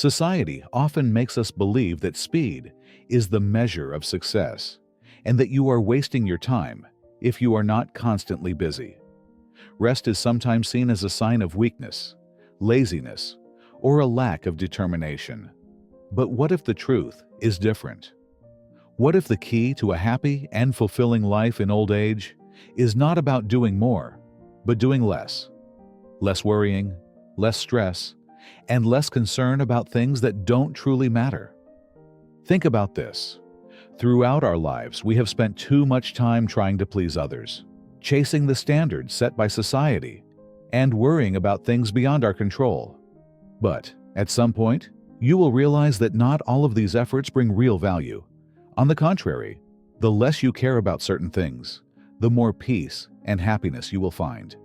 Society often makes us believe that speed is the measure of success and that you are wasting your time if you are not constantly busy. Rest is sometimes seen as a sign of weakness, laziness, or a lack of determination. But what if the truth is different? What if the key to a happy and fulfilling life in old age is not about doing more, but doing less? Less worrying, less stress, and less concern about things that don't truly matter. Think about this. Throughout our lives, we have spent too much time trying to please others, chasing the standards set by society, and worrying about things beyond our control. But at some point, you will realize that not all of these efforts bring real value. On the contrary, the less you care about certain things, the more peace and happiness you will find.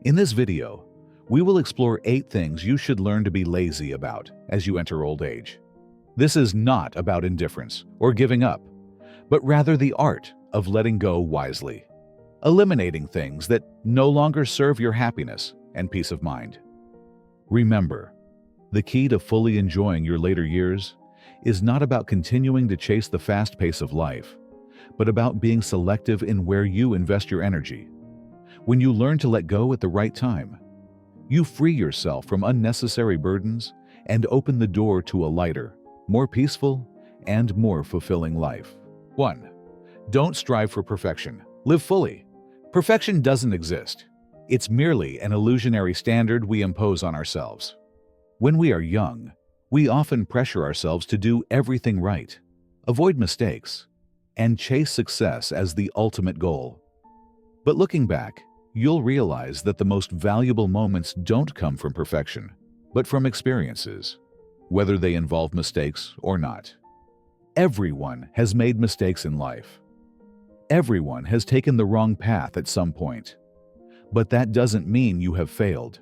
In this video, we will explore 8 things you should learn to be lazy about as you enter old age. This is not about indifference or giving up, but rather the art of letting go wisely, eliminating things that no longer serve your happiness and peace of mind. Remember, the key to fully enjoying your later years is not about continuing to chase the fast pace of life, but about being selective in where you invest your energy. When you learn to let go at the right time, you free yourself from unnecessary burdens and open the door to a lighter, more peaceful, and more fulfilling life. 1. Don't strive for perfection. Live fully. Perfection doesn't exist. It's merely an illusionary standard we impose on ourselves. When we are young, we often pressure ourselves to do everything right, avoid mistakes, and chase success as the ultimate goal. But looking back, you'll realize that the most valuable moments don't come from perfection, but from experiences, whether they involve mistakes or not. Everyone has made mistakes in life. Everyone has taken the wrong path at some point. But that doesn't mean you have failed.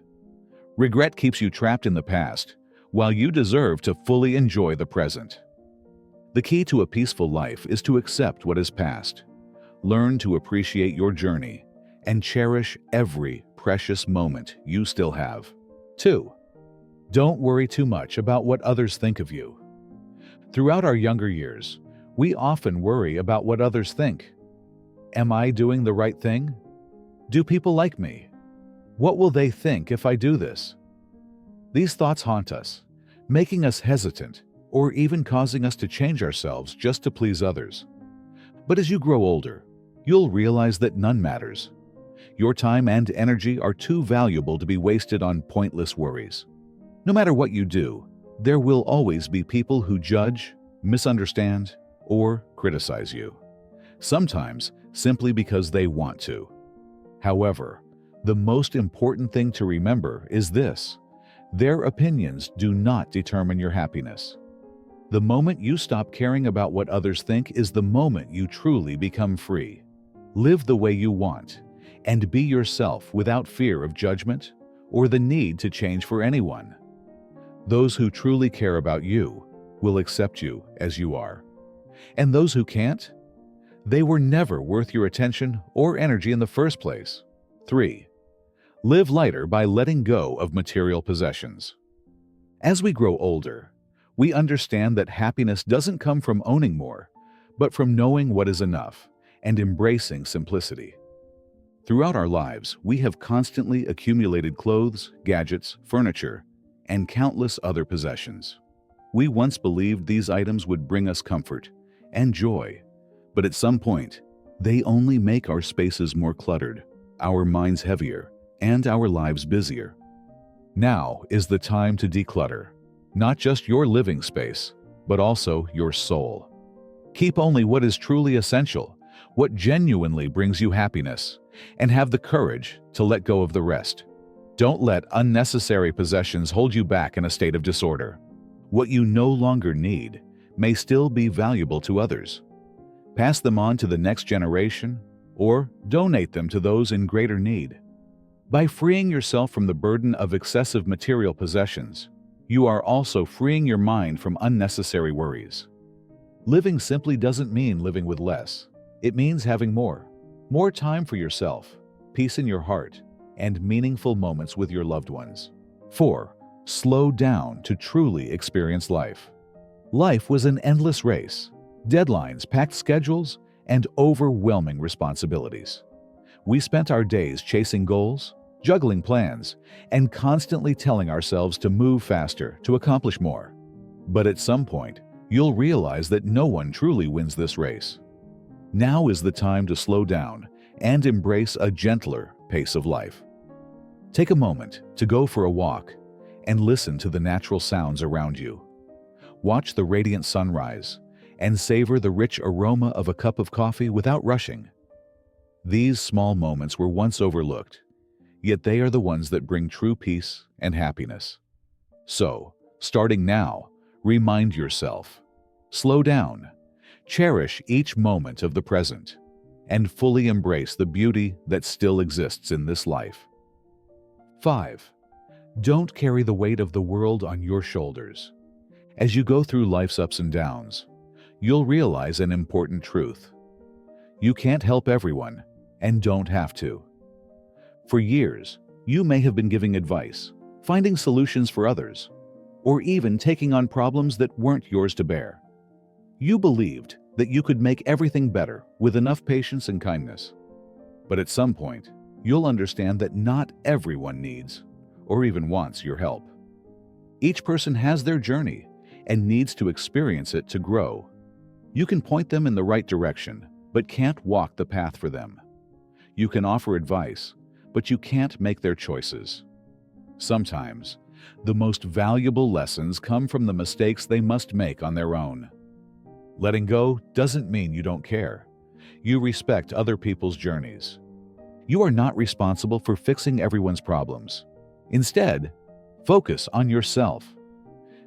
Regret keeps you trapped in the past, while you deserve to fully enjoy the present. The key to a peaceful life is to accept what is past, learn to appreciate your journey, and cherish every precious moment you still have. 2. Don't worry too much about what others think of you. Throughout our younger years, we often worry about what others think. Am I doing the right thing? Do people like me? What will they think if I do this? These thoughts haunt us, making us hesitant or even causing us to change ourselves just to please others. But as you grow older, you'll realize that none matters. Your time and energy are too valuable to be wasted on pointless worries. No matter what you do, there will always be people who judge, misunderstand, or criticize you. Sometimes simply because they want to. However, the most important thing to remember is this: their opinions do not determine your happiness. The moment you stop caring about what others think is the moment you truly become free. Live the way you want, and be yourself without fear of judgment or the need to change for anyone. Those who truly care about you will accept you as you are. And those who can't, they were never worth your attention or energy in the first place. 3. Live lighter by letting go of material possessions. As we grow older, we understand that happiness doesn't come from owning more, but from knowing what is enough and embracing simplicity. Throughout our lives, we have constantly accumulated clothes, gadgets, furniture, and countless other possessions. We once believed these items would bring us comfort and joy, but at some point, they only make our spaces more cluttered, our minds heavier, and our lives busier. Now is the time to declutter, not just your living space, but also your soul. Keep only what is truly essential, what genuinely brings you happiness, and have the courage to let go of the rest. Don't let unnecessary possessions hold you back in a state of disorder. What you no longer need may still be valuable to others. Pass them on to the next generation, or donate them to those in greater need. By freeing yourself from the burden of excessive material possessions, you are also freeing your mind from unnecessary worries. Living simply doesn't mean living with less. It means having more. More time for yourself, peace in your heart, and meaningful moments with your loved ones. 4. Slow down to truly experience life. Life was an endless race, deadlines, packed schedules, and overwhelming responsibilities. We spent our days chasing goals, juggling plans, and constantly telling ourselves to move faster, to accomplish more. But at some point, you'll realize that no one truly wins this race. Now is the time to slow down and embrace a gentler pace of life. Take a moment to go for a walk and listen to the natural sounds around you. Watch the radiant sunrise and savor the rich aroma of a cup of coffee without rushing. These small moments were once overlooked, yet they are the ones that bring true peace and happiness. So, starting now, remind yourself, slow down, cherish each moment of the present, and fully embrace the beauty that still exists in this life. 5. Don't carry the weight of the world on your shoulders. As you go through life's ups and downs, you'll realize an important truth. You can't help everyone, and don't have to. For years, you may have been giving advice, finding solutions for others, or even taking on problems that weren't yours to bear. You believed that you could make everything better with enough patience and kindness. But at some point, you'll understand that not everyone needs or even wants your help. Each person has their journey and needs to experience it to grow. You can point them in the right direction, but can't walk the path for them. You can offer advice, but you can't make their choices. Sometimes, the most valuable lessons come from the mistakes they must make on their own. Letting go doesn't mean you don't care. You respect other people's journeys. You are not responsible for fixing everyone's problems. Instead, focus on yourself.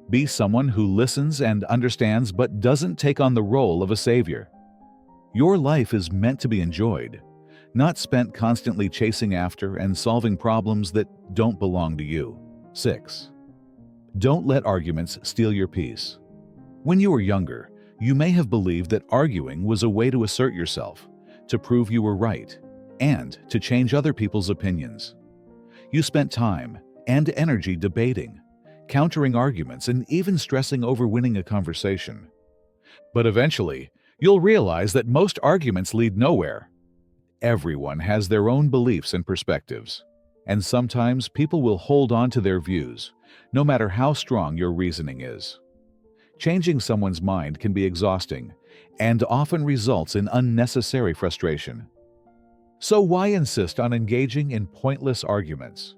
Be someone who listens and understands but doesn't take on the role of a savior. Your life is meant to be enjoyed, not spent constantly chasing after and solving problems that don't belong to you. 6. Don't let arguments steal your peace. When you were younger, you may have believed that arguing was a way to assert yourself, to prove you were right, and to change other people's opinions. You spent time and energy debating, countering arguments, and even stressing over winning a conversation. But eventually, you'll realize that most arguments lead nowhere. Everyone has their own beliefs and perspectives, and sometimes people will hold on to their views, no matter how strong your reasoning is. Changing someone's mind can be exhausting and often results in unnecessary frustration. So why insist on engaging in pointless arguments?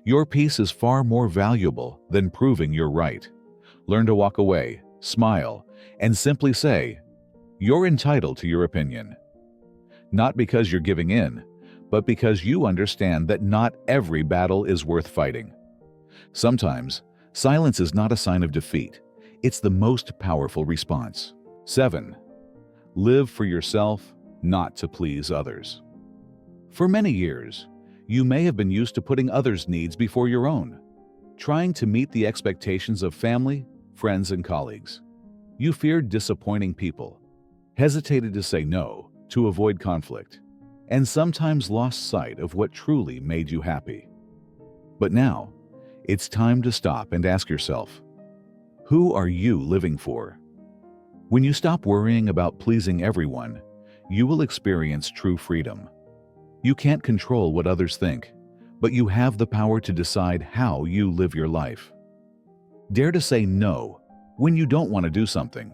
Your peace is far more valuable than proving you're right. Learn to walk away, smile, and simply say, "You're entitled to your opinion." Not because you're giving in, but because you understand that not every battle is worth fighting. Sometimes, silence is not a sign of defeat. It's the most powerful response. 7. Live for yourself, not to please others. For many years, you may have been used to putting others' needs before your own, trying to meet the expectations of family, friends, and colleagues. You feared disappointing people, hesitated to say no to avoid conflict, and sometimes lost sight of what truly made you happy. But now, it's time to stop and ask yourself, who are you living for? When you stop worrying about pleasing everyone, you will experience true freedom. You can't control what others think, but you have the power to decide how you live your life. Dare to say no when you don't want to do something.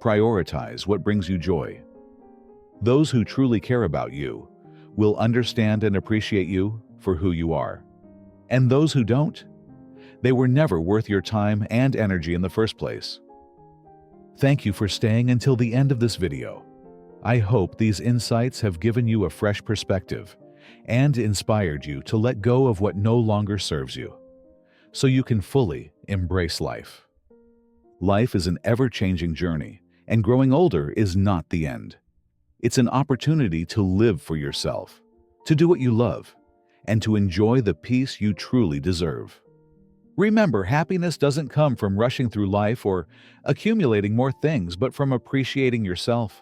Prioritize what brings you joy. Those who truly care about you will understand and appreciate you for who you are. And those who don't, they were never worth your time and energy in the first place. Thank you for staying until the end of this video. I hope these insights have given you a fresh perspective and inspired you to let go of what no longer serves you, so you can fully embrace life. Life is an ever-changing journey, and growing older is not the end. It's an opportunity to live for yourself, to do what you love, and to enjoy the peace you truly deserve. Remember, happiness doesn't come from rushing through life or accumulating more things, but from appreciating yourself,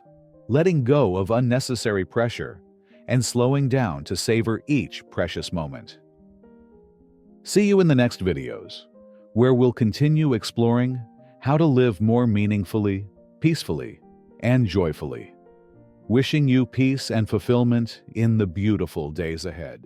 letting go of unnecessary pressure, and slowing down to savor each precious moment. See you in the next videos, where we'll continue exploring how to live more meaningfully, peacefully, and joyfully. Wishing you peace and fulfillment in the beautiful days ahead.